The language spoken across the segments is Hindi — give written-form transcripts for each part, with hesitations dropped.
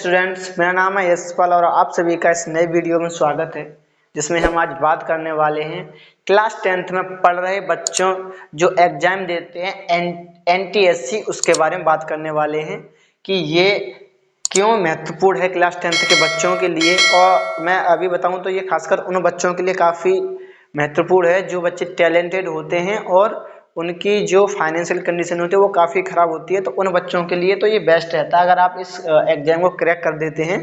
स्टूडेंट्स, मेरा नाम है यशपाल और आप सभी का इस नए वीडियो में स्वागत है, जिसमें हम आज बात करने वाले हैं क्लास 10th में पढ़ रहे बच्चों जो एग्जाम देते हैं NTSC, उसके बारे में बात करने वाले हैं कि ये क्यों महत्वपूर्ण है क्लास 10th के बच्चों के लिए। और मैं अभी बताऊं तो ये खासकर उन बच्चों के लिए काफ़ी महत्वपूर्ण है जो बच्चे टैलेंटेड होते हैं और उनकी जो फाइनेंशियल कंडीशन होती है वो काफ़ी ख़राब होती है। तो उन बच्चों के लिए तो ये बेस्ट रहता है। अगर आप इस एग्जाम को क्रैक कर देते हैं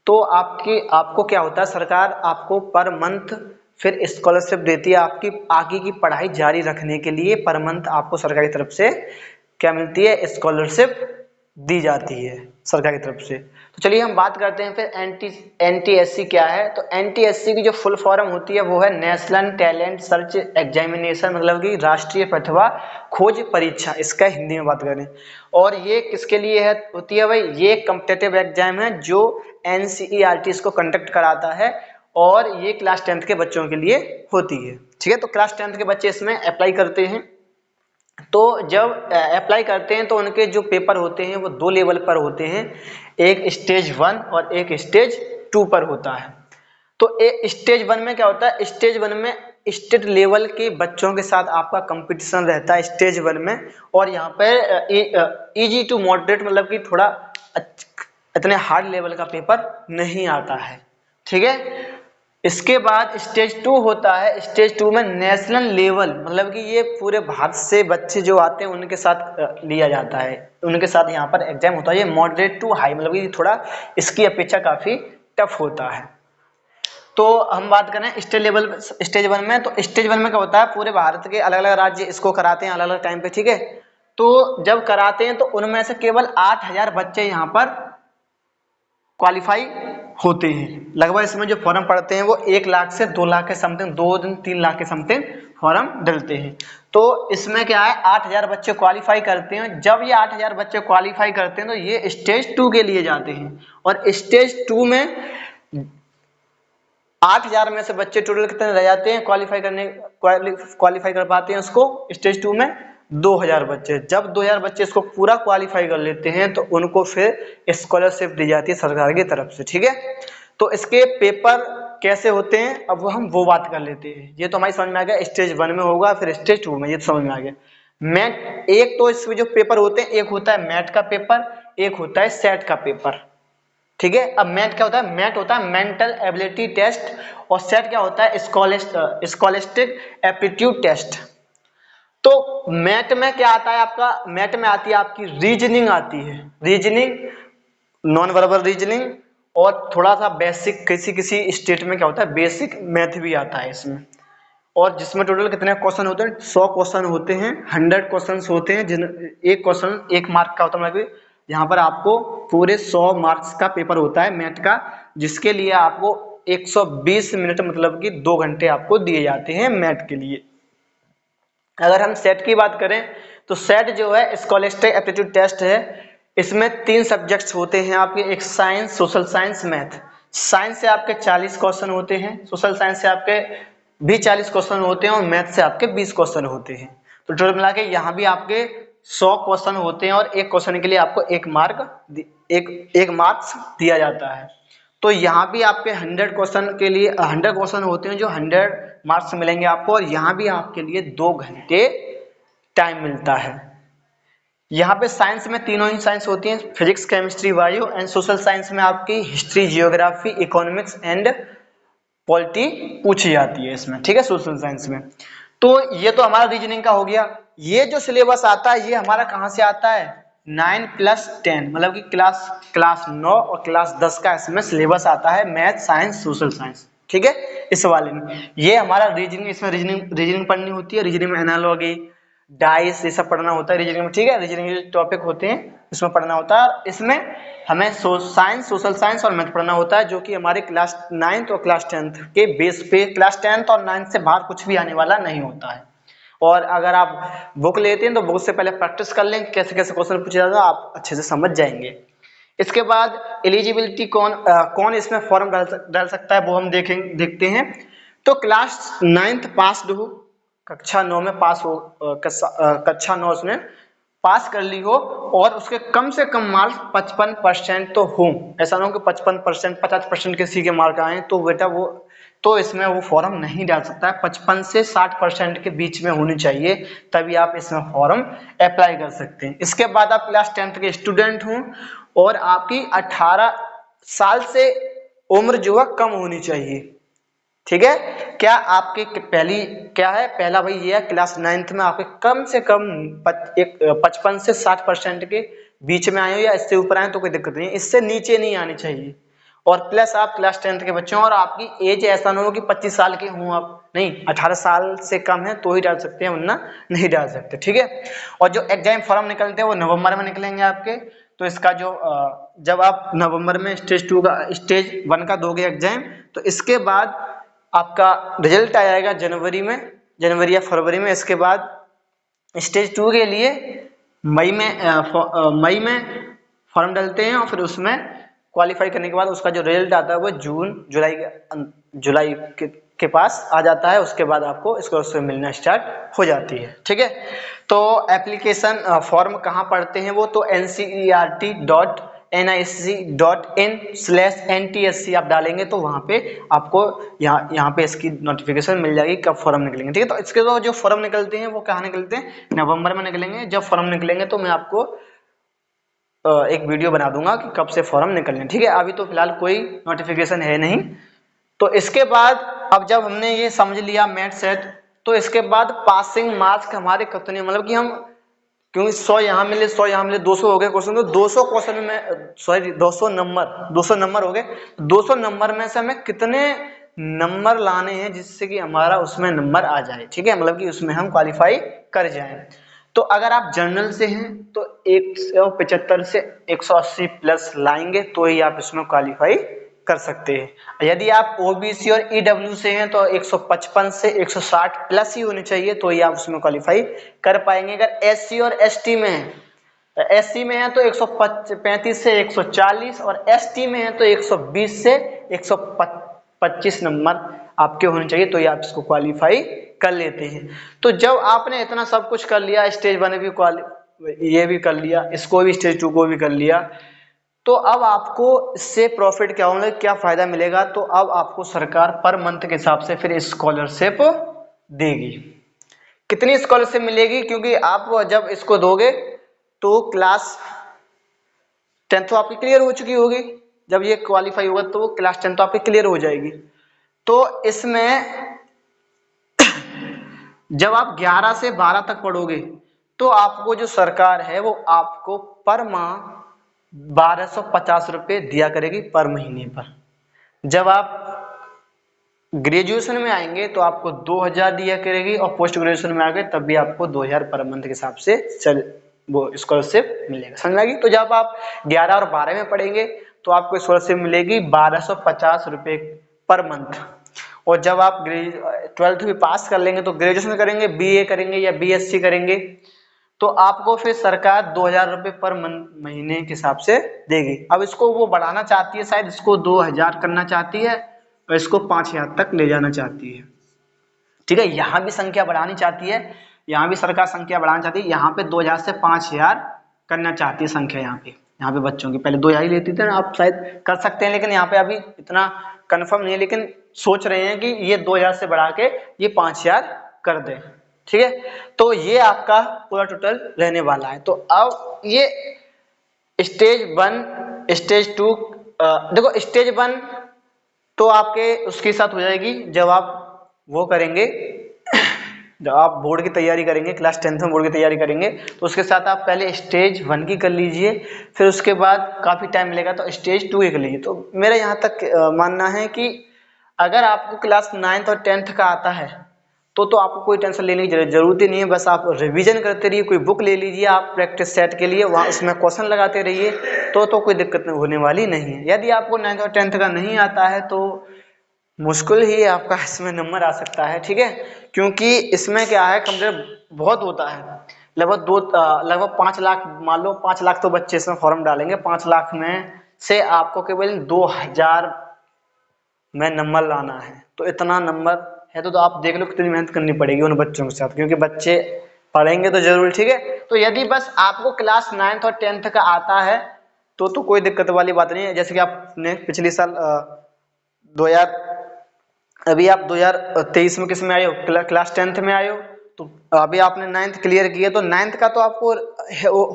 तो आपको क्या होता है, सरकार आपको पर मंथ फिर स्कॉलरशिप देती है आपकी आगे की पढ़ाई जारी रखने के लिए। पर मंथ आपको सरकार की तरफ से क्या मिलती है, स्कॉलरशिप दी जाती है सरकार की तरफ से। तो चलिए हम बात करते हैं फिर NTSC क्या है। तो NTSC की जो फुल फॉर्म होती है वो है नेशनल टैलेंट सर्च एग्जामिनेशन, मतलब कि राष्ट्रीय प्रतिभा खोज परीक्षा, इसका हिंदी में बात करें। और ये किसके लिए है होती है भाई, ये कॉम्पिटिटिव एग्जाम है जो NCERT इसको कंडक्ट कराता है और ये क्लास 10th के बच्चों के लिए होती है। ठीक है, तो क्लास 10th के बच्चे इसमें अप्लाई करते हैं। तो जब अप्लाई करते हैं तो उनके जो पेपर होते हैं वो दो लेवल पर होते हैं, एक स्टेज 1 और एक स्टेज 2 पर होता है। तो स्टेज 1 में क्या होता है, स्टेज 1 में स्टेट लेवल के बच्चों के साथ आपका कंपटीशन रहता है स्टेज 1 में। और यहाँ पर इजी टू मॉडरेट, मतलब कि थोड़ा इतने हार्ड लेवल का पेपर नहीं आता है। ठीक है, इसके बाद स्टेज 2 होता है। स्टेज 2 में नेशनल लेवल, मतलब कि ये पूरे भारत से बच्चे जो आते हैं उनके साथ लिया जाता है, उनके साथ यहाँ पर एग्जाम होता है। ये मॉडरेट टू हाई, मतलब कि थोड़ा इसकी अपेक्षा काफ़ी टफ होता है। तो हम बात करें स्टेट लेवल स्टेज 1 में, तो स्टेज 1 में क्या होता है, पूरे भारत के अलग अलग राज्य इसको कराते हैं अलग अलग टाइम पे। ठीक है, तो जब कराते हैं तो उनमें से केवल 8000 बच्चे यहाँ पर क्वालिफाई होते हैं। लगभग इसमें जो फॉर्म पड़ते हैं वो 1 लाख से 2 लाख के समथिंग, 2-3 लाख के समथिंग फॉर्म डलते हैं। तो इसमें क्या है, 8000 बच्चे क्वालिफाई करते हैं। जब ये 8000 बच्चे क्वालिफाई करते हैं तो ये स्टेज 2 के लिए जाते हैं। और स्टेज 2 में 8000 में से बच्चे टोटल कितने रह जाते हैं क्वालिफाई कर पाते हैं उसको स्टेज 2 में 2000 बच्चे। जब 2000 बच्चे इसको पूरा क्वालिफाई कर लेते हैं तो उनको फिर स्कॉलरशिप दी जाती है सरकार की तरफ से। ठीक है, तो इसके पेपर कैसे होते हैं अब वो बात कर लेते हैं। ये तो हमारी समझ में आ गया, स्टेज 1 में होगा फिर स्टेज 2 में, ये तो समझ में आ गया। मैट एक तो इसमें जो पेपर होते हैं, एक होता है मैट का पेपर, एक होता है सेट का पेपर। ठीक है, अब मैट क्या होता है, मैट होता है मेंटल एबिलिटी टेस्ट और सेट क्या होता है, स्कॉलिस्टिक एप्टीट्यूड टेस्ट। तो मैट में क्या आता है आपका, मैट में आती है आपकी रीजनिंग आती है, रीजनिंग, नॉन वर्बल रीजनिंग और थोड़ा सा बेसिक, किसी स्टेट में क्या होता है बेसिक मैथ भी आता है इसमें। और जिसमें टोटल कितने क्वेश्चन होते हैं, 100 क्वेश्चन होते हैं, 100 क्वेश्चन होते हैं, जिन एक क्वेश्चन 1 मार्क का होता है। मतलब यहाँ पर आपको पूरे 100 मार्क्स का पेपर होता है मैथ का, जिसके लिए आपको 120 मिनट, मतलब कि 2 घंटे आपको दिए जाते हैं मैथ के लिए। अगर हम सेट की बात करें तो सेट जो है स्कॉलिस्टिक एप्टीट्यूड टेस्ट है। इसमें 3 सब्जेक्ट्स होते हैं आपके, एक science, social science, math. Science से आपके 40 क्वेश्चन होते हैं, सोशल साइंस से आपके भी 40 क्वेश्चन होते हैं और मैथ से आपके 20 क्वेश्चन होते हैं। तो टोटल मिला के यहाँ भी आपके 100 क्वेश्चन होते हैं और एक क्वेश्चन के लिए आपको एक मार्क्स दिया जाता है। तो यहाँ भी आपके 100 क्वेश्चन के लिए 100 क्वेश्चन होते हैं जो 100 मार्क्स मिलेंगे आपको। और यहाँ भी आपके लिए 2 घंटे टाइम मिलता है। यहाँ पे साइंस में तीनों ही साइंस होती हैं, physics, chemistry, bio, and social science में आपकी history, geography, economics and polity पूछी जाती है इसमें। ठीक है, सोशल साइंस में। तो ये तो हमारा रीजनिंग का हो गया। ये जो सिलेबस आता है ये हमारा कहाँ से आता है, 9+10, मतलब कि क्लास 9 और क्लास 10 का इसमें सिलेबस आता है, मैथ, साइंस, सोशल साइंस। ठीक है, इस वाले में ये हमारा रीजनिंग, इसमें रीजनिंग पढ़नी होती है। रीजनिंग में एनालॉजी, डाइस, ये सब पढ़ना होता है रीजनिंग में। ठीक है, रीजनिंग के जो टॉपिक होते हैं इसमें पढ़ना होता है। इसमें हमें साइंस, सोशल साइंस और मैथ पढ़ना होता है, जो कि हमारे क्लास 9th और क्लास 10th के बेस पे, क्लास 10th और 9th से बाहर कुछ भी आने वाला नहीं होता है। और अगर आप बुक लेते हैं तो बुक से पहले प्रैक्टिस कर लें, कैसे कैसे क्वेश्चन पूछा जाता है आप अच्छे से समझ जाएंगे। इसके बाद एलिजिबिलिटी कौन इसमें फॉर्म डाल सकता है वो हम देखते हैं। तो क्लास 9th पास हो, कक्षा 9 में पास हो, कक्षा 9 उसने पास कर ली हो और उसके कम से कम मार्क्स 55% तो हो। ऐसा ना हो कि 55%, 50% किसी के मार्क आए तो बेटा वो तो इसमें वो फॉर्म नहीं डाल सकता है। 55 से 60% के बीच में होनी चाहिए, तभी आप इसमें फॉर्म अप्लाई कर सकते हैं। इसके बाद आप क्लास 10th के स्टूडेंट हो और आपकी 18 साल से उम्र जो है कम होनी चाहिए। ठीक है, क्या आपके पहली क्या है, पहला भाई ये है क्लास 9th में आपके कम से कम 55 से 60% के बीच में आए हो या इससे ऊपर आए तो कोई दिक्कत नहीं है, इससे नीचे नहीं आनी चाहिए। और प्लस आप क्लास 10th के बच्चे हो और आपकी एज ऐसा ना हो कि 25 साल के हों आप, नहीं 18 साल से कम है तो ही डाल सकते हैं वरना नहीं डाल सकते। ठीक है, और जो एग्जाम फॉर्म निकलते हैं वो नवंबर में निकलेंगे आपके। तो इसका जो जब आप नवंबर में स्टेज 2 का स्टेज 1 का दोगे एग्जाम, तो इसके बाद आपका रिजल्ट आ जाएगा जनवरी में, जनवरी या फरवरी में। इसके बाद स्टेज 2 के लिए मई में फॉर्म डालते हैं और फिर उसमें क्वालिफाई करने के बाद उसका जो रिजल्ट आता है वो जून जुलाई के पास आ जाता है। उसके बाद आपको स्कॉलरशिप मिलना स्टार्ट हो जाती है। ठीक है, तो एप्लीकेशन फॉर्म कहाँ पढ़ते हैं वो तो ncert.nic.in/ntsc आप डालेंगे तो वहाँ पे आपको यहाँ पे इसकी नोटिफिकेशन मिल जाएगी कब फॉर्म निकलेंगे। ठीक है, तो इसके तो जो फॉर्म निकलते हैं वो कहाँ निकलते हैं, नवंबर में निकलेंगे। जब फॉर्म निकलेंगे तो मैं आपको एक वीडियो बना दूंगा कि कब से फॉर्म निकलने। ठीक है, अभी तो फिलहाल कोई नोटिफिकेशन है नहीं। तो इसके बाद अब जब हमने ये समझ लिया मैथ सेट, तो इसके बाद पासिंग मार्क्स हमारे कितने, मतलब कि हम क्योंकि 100 यहाँ मिले 100 यहाँ मिले 200 हो गए क्वेश्चन, तो 200 क्वेश्चन में सॉरी 200 नंबर हो गए। 200 नंबर में से हमें कितने नंबर लाने हैं जिससे कि हमारा उसमें नंबर आ जाए। ठीक है, मतलब कि उसमें हम क्वालिफाई कर जाएं। तो अगर आप जनरल से हैं तो 175 से 180 प्लस लाएंगे तो ही आप इसमें क्वालिफाई कर सकते हैं। यदि आप ओबीसी और ईडब्ल्यू से हैं तो 155 से 160 प्लस ही होनी चाहिए तो ही आप उसमें क्वालिफाई कर पाएंगे। अगर एससी और एसटी में है, एससी में है तो 135 से 140 और एसटी में है तो 120 से 125 नंबर आपके होने चाहिए तो ही आप इसको क्वालिफाई कर लेते हैं। तो जब आपने इतना सब कुछ कर लिया, स्टेज 1 भी ये भी कर लिया, इसको भी स्टेज 2 को भी कर लिया, तो अब आपको इससे प्रॉफिट क्या होगा, क्या फायदा मिलेगा, तो अब आपको सरकार पर मंथ के हिसाब से फिर स्कॉलरशिप देगी। कितनी स्कॉलरशिप मिलेगी, क्योंकि आप जब इसको दोगे तो क्लास 10 तो आपकी क्लियर हो चुकी होगी, जब ये क्वालिफाई होगा तो क्लास 10 तो आपकी क्लियर हो जाएगी। तो इसमें जब आप 11 से 12 तक पढ़ोगे तो आपको जो सरकार है वो आपको पर माह 1250 रुपये दिया करेगी पर महीने पर। जब आप ग्रेजुएशन में आएंगे तो आपको 2000 दिया करेगी और पोस्ट ग्रेजुएशन में आएंगे तब भी आपको 2000 पर मंथ के हिसाब से वो स्कॉलरशिप मिलेगा। समझ में आ गई। तो जब आप 11 और 12 में पढ़ेंगे तो आपको स्कॉलरशिप मिलेगी 1250 रुपये पर मंथ। और जब आप 12th भी पास कर लेंगे तो ग्रेजुएशन करेंगे, बीए करेंगे या बीएससी करेंगे तो आपको फिर सरकार 2000 रुपये पर महीने के हिसाब से देगी। अब इसको वो बढ़ाना चाहती है, शायद इसको 2000 करना चाहती है और इसको 5000 तक ले जाना चाहती है। ठीक है, यहाँ भी संख्या बढ़ानी चाहती है, यहाँ भी सरकार संख्या बढ़ाना चाहती है, यहाँ पे 2000 से 5000 करना चाहती है संख्या। यहाँ पे बच्चों की पहले 2000 ही लेती थी ना, आप शायद कर सकते हैं लेकिन यहाँ पे अभी इतना कंफर्म नहीं है, लेकिन सोच रहे हैं कि ये 2000 से बढ़ा के ये 5000 कर दें। ठीक है, तो ये आपका पूरा टोटल रहने वाला है। तो अब ये स्टेज 1 स्टेज 2 देखो स्टेज 1 तो आपके उसके साथ हो जाएगी जब आप वो करेंगे, जब आप बोर्ड की तैयारी करेंगे, क्लास 10th में बोर्ड की तैयारी करेंगे तो उसके साथ आप पहले स्टेज 1 की कर लीजिए, फिर उसके बाद काफ़ी टाइम मिलेगा तो स्टेज 2 की कर लीजिए। तो मेरा यहाँ तक मानना है कि अगर आपको क्लास 9th और 10th का आता है तो आपको कोई टेंशन लेने की जरूरत ही नहीं है। बस आप रिवीजन करते रहिए, कोई बुक ले लीजिए आप प्रैक्टिस सेट के लिए, वहाँ उसमें क्वेश्चन लगाते रहिए तो कोई दिक्कत होने वाली नहीं है। यदि आपको 9th और 10th का नहीं आता है तो मुश्किल ही आपका इसमें नंबर आ सकता है। ठीक है, क्योंकि इसमें क्या है कंप्लीट बहुत होता है, लगभग 5 लाख, मान लो 5 लाख तो बच्चे इसमें फॉर्म डालेंगे, 5 लाख में से आपको केवल 2000 में नंबर लाना है। तो इतना नंबर है तो आप देख लो कितनी मेहनत करनी पड़ेगी उन बच्चों के साथ, क्योंकि बच्चे पढ़ेंगे तो जरूर, ठीक है। तो यदि बस आपको क्लास 9th और 10th का आता है तो कोई दिक्कत वाली बात नहीं है। जैसे कि आपने पिछले साल 2000 अभी आप 2023 में किस में आए हो, क्लास 10th में आए हो, तो अभी आपने 9th क्लियर किया तो 9th का तो आपको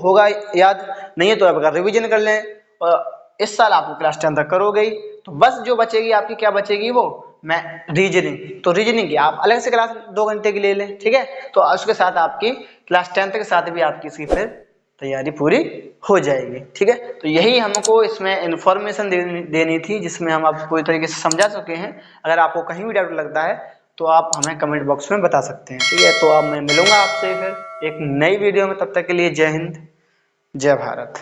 होगा याद, नहीं है तो आप रिवीजन कर लें। और इस साल आपको क्लास 10th तक करोगे ही, तो बस जो बचेगी आपकी क्या बचेगी, वो मैं रीजनिंग। तो रीजनिंग की आप अलग से क्लास 2 घंटे की ले लें, ठीक है। तो उसके साथ आपकी क्लास 10th के साथ भी आपकी इसकी फिर तैयारी पूरी हो जाएगी, ठीक है। तो यही हमको इसमें इंफॉर्मेशन देनी थी, जिसमें हम आपको पूरी तरीके से समझा चुके हैं। अगर आपको कहीं भी डाउट लगता है तो आप हमें कमेंट बॉक्स में बता सकते हैं, ठीक है। तो अब मैं मिलूंगा आपसे फिर एक नई वीडियो में, तब तक के लिए जय हिंद, जय भारत।